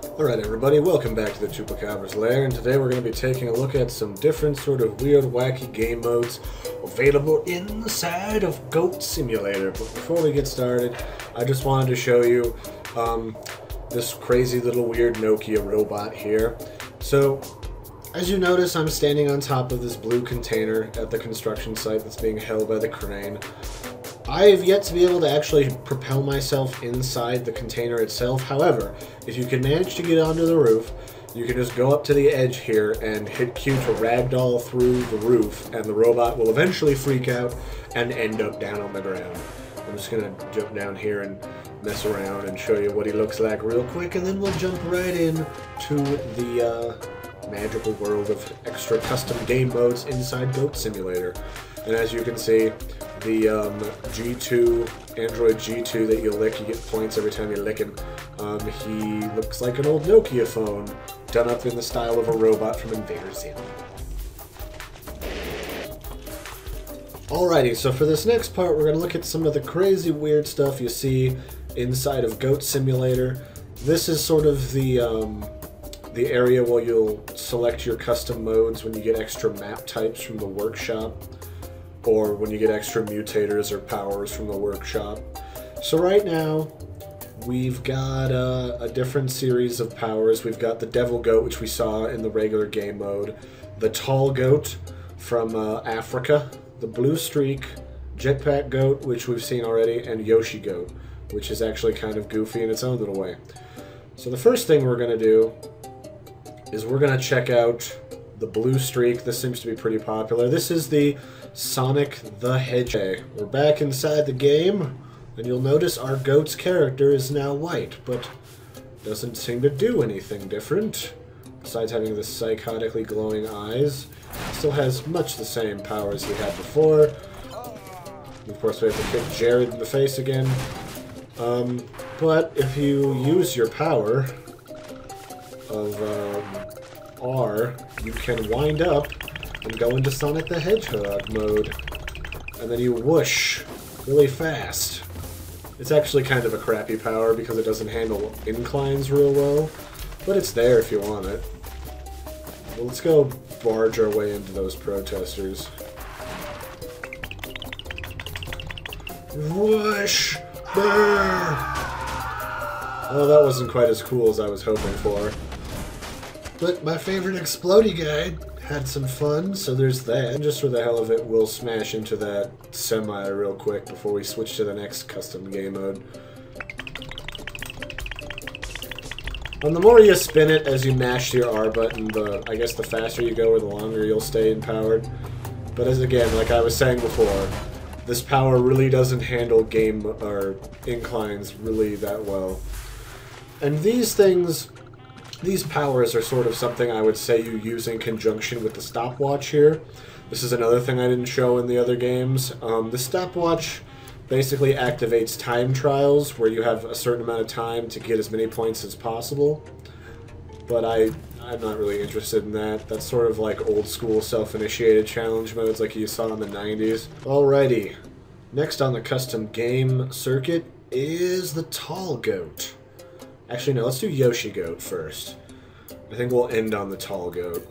Alright everybody, welcome back to the Chupacabra's lair, and today we're going to be taking a look at some different sort of weird, wacky game modes available inside of Goat Simulator. But before we get started, I just wanted to show you this crazy little weird Nokia robot here. So, as you notice, I'm standing on top of this blue container at the construction site that's being held by the crane. I have yet to be able to actually propel myself inside the container itself. However, if you can manage to get onto the roof, you can just go up to the edge here and hit Q to ragdoll through the roof, and the robot will eventually freak out and end up down on the ground. I'm just going to jump down here and mess around and show you what he looks like real quick, and then we'll jump right in to the magical world of extra custom game modes inside Goat Simulator. And as you can see, the G2, Android G2 that you lick, you get points every time you lick him. He looks like an old Nokia phone, done up in the style of a robot from Invader Zim. Alrighty, so for this next part, we're going to look at some of the crazy weird stuff you see inside of Goat Simulator. This is sort of the area where you'll select your custom modes when you get extra map types from the workshop, or when you get extra mutators or powers from the workshop. So right now, we've got a different series of powers. We've got the Devil Goat, which we saw in the regular game mode, the Tall Goat from Africa, the Blue Streak, Jetpack Goat, which we've seen already, and Yoshi Goat, which is actually kind of goofy in its own little way. So the first thing we're going to do is we're going to check out the Blue Streak. This seems to be pretty popular. This is the Sonic the Hedgehog. We're back inside the game, and you'll notice our goat's character is now white, but doesn't seem to do anything different, besides having the psychotically glowing eyes. Still has much the same powers he had before. Of course, we have to kick Jared in the face again. But if you use your power of R, you can wind up and go into Sonic the Hedgehog mode, and then you whoosh really fast. It's actually kind of a crappy power because it doesn't handle inclines real well, but it's there if you want it. Well, let's go barge our way into those protesters. Whoosh! Brr! Oh, that wasn't quite as cool as I was hoping for. But my favorite explodey guy had some fun, so there's that. And just for the hell of it, we'll smash into that semi real quick before we switch to the next custom game mode. And the more you spin it as you mash your R button, I guess the faster you go or the longer you'll stay empowered. But as again, like I was saying before, this power really doesn't handle game or inclines really that well. And these things, these powers are sort of something I would say you use in conjunction with the stopwatch here. This is another thing I didn't show in the other games. The stopwatch basically activates time trials where you have a certain amount of time to get as many points as possible. But I'm not really interested in that. That's sort of like old school self-initiated challenge modes like you saw in the 90s. Alrighty, next on the custom game circuit is the Tall Goat. Actually, no, let's do Yoshi Goat first. I think we'll end on the Tall Goat.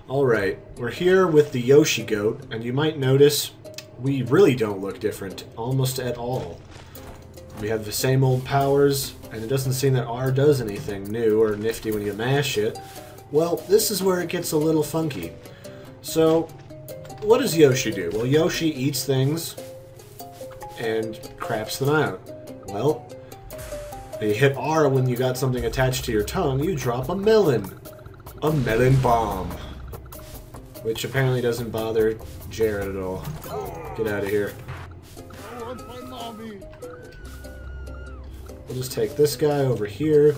Alright, we're here with the Yoshi Goat, and you might notice we really don't look different, almost at all. We have the same old powers, and it doesn't seem that R does anything new or nifty when you mash it. Well, this is where it gets a little funky. So, what does Yoshi do? Well, Yoshi eats things and craps them out. Well, you hit R when you got something attached to your tongue, you drop a melon. A melon bomb. Which apparently doesn't bother Jared at all. Get out of here. We'll just take this guy over here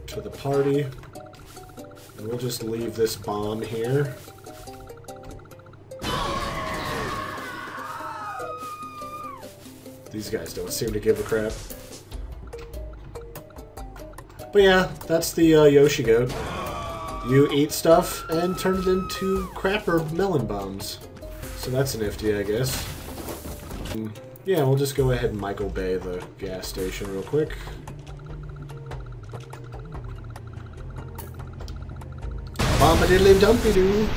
to the party. And we'll just leave this bomb here. These guys don't seem to give a crap. But yeah, that's the Yoshi Goat. You eat stuff and turn it into crapper melon bombs. So that's nifty, I guess. Yeah, we'll just go ahead and Michael Bay the gas station real quick. Dum-a-diddly-dumpy-doo.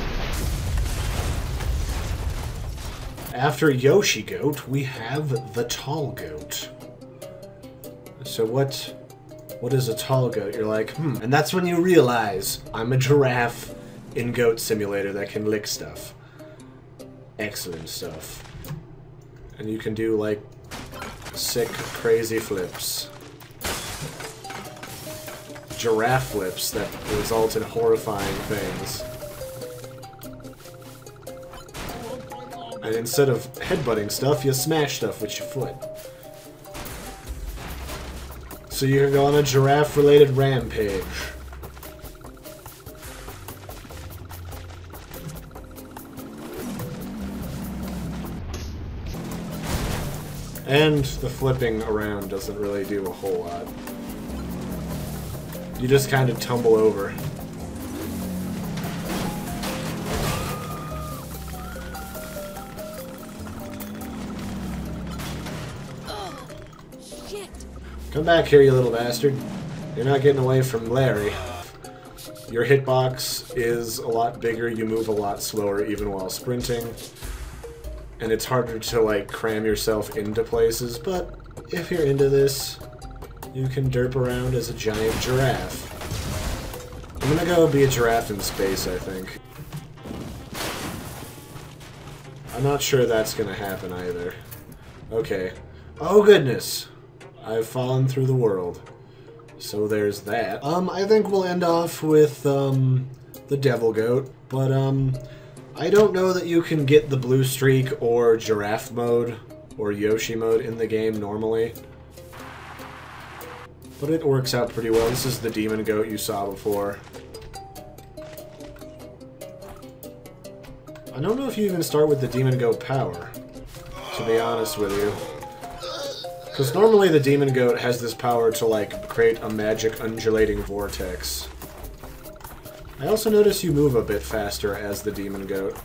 After Yoshi Goat, we have the tall goat. So what is a tall goat? You're like, And that's when you realize I'm a giraffe in Goat Simulator that can lick stuff. Excellent stuff. And you can do, like, sick, crazy flips. Giraffe flips that result in horrifying things. And instead of headbutting stuff, you smash stuff with your foot. So you can go on a giraffe-related rampage. And the flipping around doesn't really do a whole lot. You just kind of tumble over. Oh, shit. Come back here, you little bastard. You're not getting away from Larry. Your hitbox is a lot bigger, you move a lot slower even while sprinting. And it's harder to, like, cram yourself into places, but if you're into this, you can derp around as a giant giraffe. I'm gonna go be a giraffe in space, I think. I'm not sure that's gonna happen either. Okay. Oh goodness! I've fallen through the world. So there's that. I think we'll end off with, the Devil Goat, but, I don't know that you can get the blue streak or giraffe mode or Yoshi mode in the game normally. But it works out pretty well. This is the Demon Goat you saw before. I don't know if you even start with the Demon Goat power, to be honest with you. Because normally the Demon Goat has this power to, like, create a magic undulating vortex. I also notice you move a bit faster as the Demon Goat.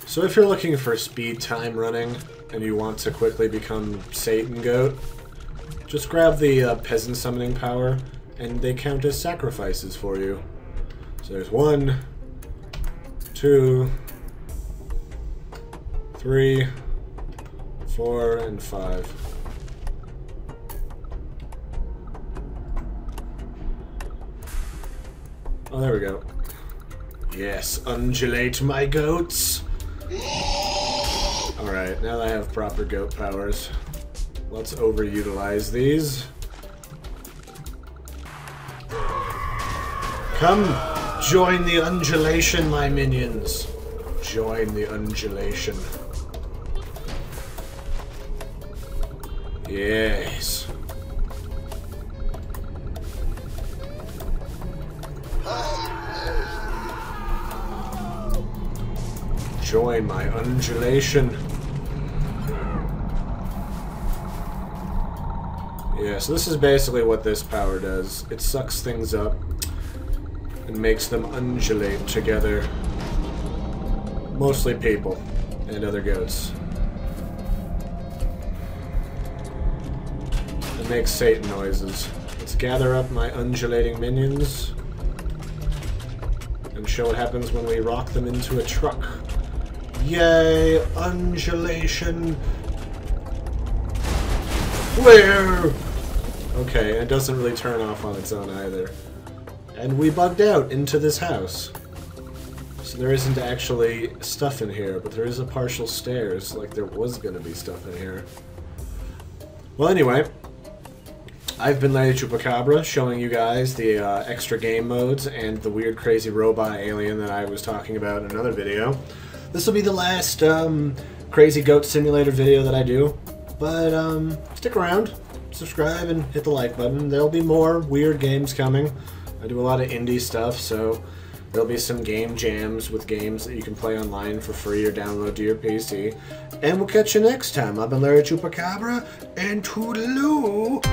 So if you're looking for speed time running, and you want to quickly become Satan Goat, just grab the Peasant Summoning power, and they count as sacrifices for you. So there's 1, 2, 3, 4, and 5. Oh, there we go. Yes, undulate my goats! Alright, now that I have proper goat powers, let's overutilize these. Come, join the undulation, my minions. Join the undulation. Yes. Join my undulation. Yeah, so this is basically what this power does. It sucks things up and makes them undulate together. Mostly people and other goats. It makes Satan noises. Let's gather up my undulating minions and show what happens when we rock them into a truck. Yay, undulation. Where? Okay, it doesn't really turn off on its own either. And we bugged out into this house. So there isn't actually stuff in here, but there is a partial stairs, like there was gonna be stuff in here. Well, anyway, I've been Lady Chupacabra, showing you guys the extra game modes and the weird, crazy robot alien that I was talking about in another video. This will be the last crazy goat simulator video that I do, but stick around, subscribe, and hit the like button. There'll be more weird games coming. I do a lot of indie stuff, so there'll be some game jams with games that you can play online for free or download to your PC. And we'll catch you next time. I've been Larry Chupacabra, and toodaloo!